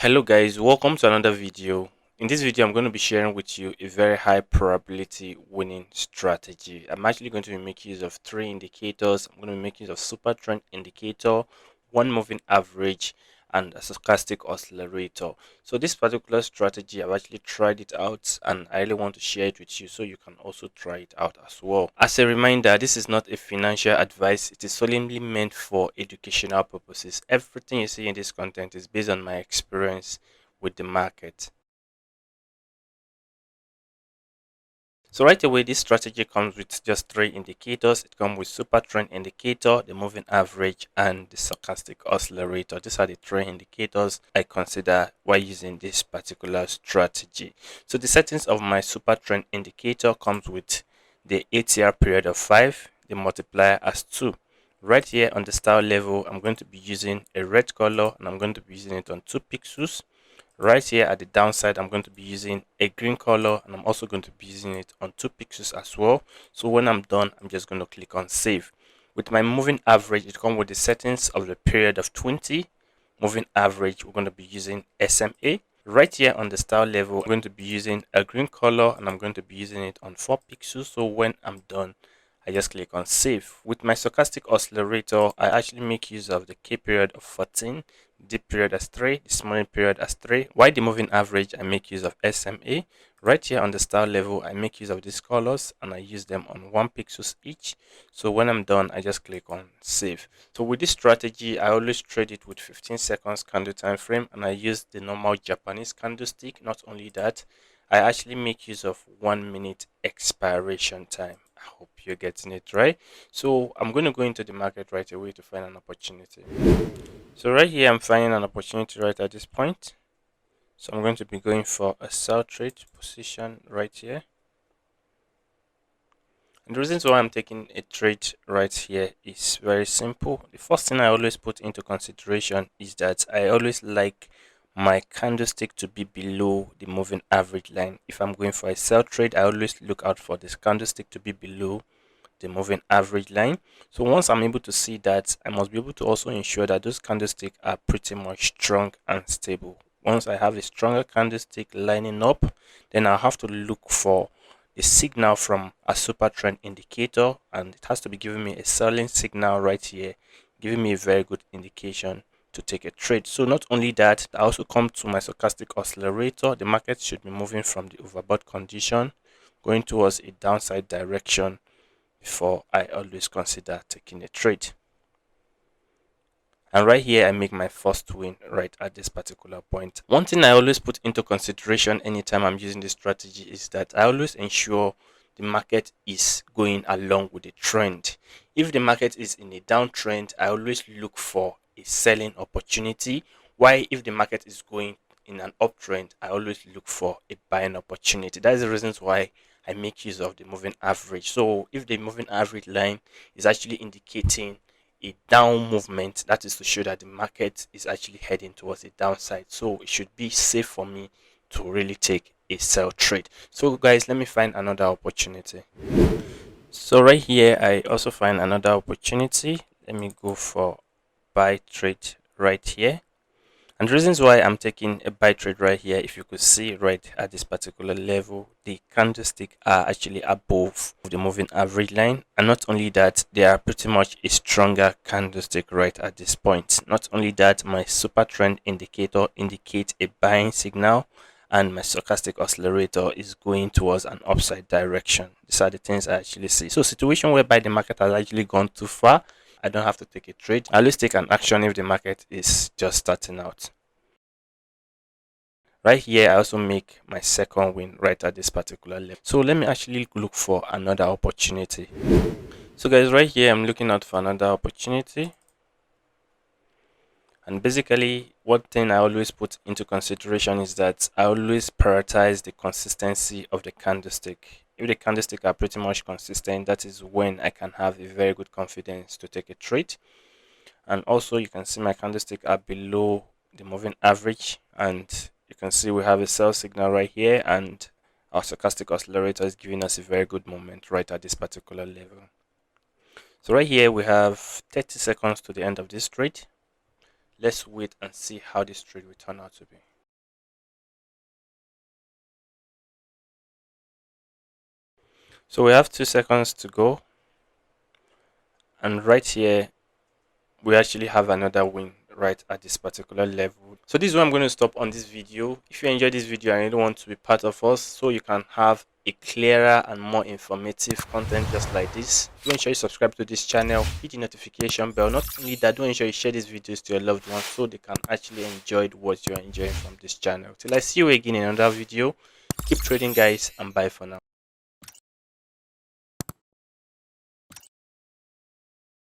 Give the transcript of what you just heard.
Hello guys, welcome to another video. In this video I'm going to be sharing with you a very high probability winning strategy. I'm actually going to be making use of three indicators. I'm going to be making use of SuperTrend indicator, one moving average, and a stochastic oscillator. So this particular strategy, I've actually tried it out and I really want to share it with you so you can also try it out as well. As a reminder, this is not a financial advice. It is solely meant for educational purposes. Everything you see in this content is based on my experience with the market. So right away, this strategy comes with just three indicators. It comes with super trend indicator, the moving average, and the stochastic oscillator. These are the three indicators I consider while using this particular strategy. So the settings of my super trend indicator comes with the ATR period of 5, the multiplier as 2. Right here on the style level, I'm going to be using a red color and I'm going to be using it on 2 pixels. Right here at the downside, I'm going to be using a green color and I'm also going to be using it on 2 pixels as well. So when I'm done, I'm just going to click on save. With my moving average, it comes with the settings of the period of 20. Moving average, we're going to be using SMA. Right here on the style level, I'm going to be using a green color and I'm going to be using it on 4 pixels. So when I'm done, I just click on save. With my stochastic oscillator, I actually make use of the K period of 14, dip period as 3, the smoothing period as 3. While the moving average, I make use of SMA. Right here on the style level, I make use of these colors and I use them on 1 pixels each. So when I'm done, I just click on save. So with this strategy, I always trade it with 15 seconds candle time frame and I use the normal Japanese candlestick. Not only that, I actually make use of 1 minute expiration time. I hope you're getting it right. So I'm going to go into the market right away to find an opportunity. So right here, I'm finding an opportunity right at this point. So I'm going to be going for a sell trade position right here. And the reasons why I'm taking a trade right here is very simple. The first thing I always put into consideration is that I always like my candlestick to be below the moving average line. If I'm going for a sell trade, I always look out for this candlestick to be below the moving average line. So once I'm able to see that, I must be able to also ensure that those candlesticks are pretty much strong and stable. Once I have a stronger candlestick lining up, then I'll have to look for the signal from a super trend indicator, and it has to be giving me a selling signal right here, giving me a very good indication to take a trade. So not only that, I also come to my stochastic oscillator. The market should be moving from the overbought condition going towards a downside direction before I always consider taking a trade. And right here, I make my first win right at this particular point. One thing I always put into consideration anytime I'm using this strategy is that I always ensure the market is going along with the trend. If the market is in a downtrend, I always look for a selling opportunity. While if the market is going in an uptrend, I always look for a buying opportunity. That is the reasons why I make use of the moving average. So if the moving average line is actually indicating a down movement, that is to show that the market is actually heading towards a downside. So it should be safe for me to really take a sell trade. So guys, let me find another opportunity. So right here, I also find another opportunity. Let me go for buy trade right here. And the reasons why I'm taking a buy trade right here, if you could see right at this particular level, the candlestick are actually above the moving average line. And not only that, they are pretty much a stronger candlestick right at this point. Not only that, my super trend indicator indicates a buying signal and my stochastic oscillator is going towards an upside direction. These are the things I actually see. So situation whereby the market has actually gone too far, I don't have to take a trade. I always take an action if the market is just starting out. Right here, I also make my second win right at this particular level. So let me actually look for another opportunity. So guys, right here, I'm looking out for another opportunity. And basically, one thing I always put into consideration is that I always prioritize the consistency of the candlestick. If the candlestick are pretty much consistent, that is when I can have a very good confidence to take a trade. And also you can see my candlestick are below the moving average, and you can see we have a sell signal right here, and our stochastic oscillator is giving us a very good moment right at this particular level. So right here we have 30 seconds to the end of this trade. Let's wait and see how this trade will turn out to be. So we have 2 seconds to go, and right here we actually have another win right at this particular level. So this is where I'm going to stop on this video. If you enjoyed this video and you don't want to be part of us so you can have a clearer and more informative content just like this, do ensure you subscribe to this channel, hit the notification bell. Not only that, do ensure you share these videos to your loved ones so they can actually enjoy what you're enjoying from this channel. Till I see you again in another video, keep trading guys, and bye for now.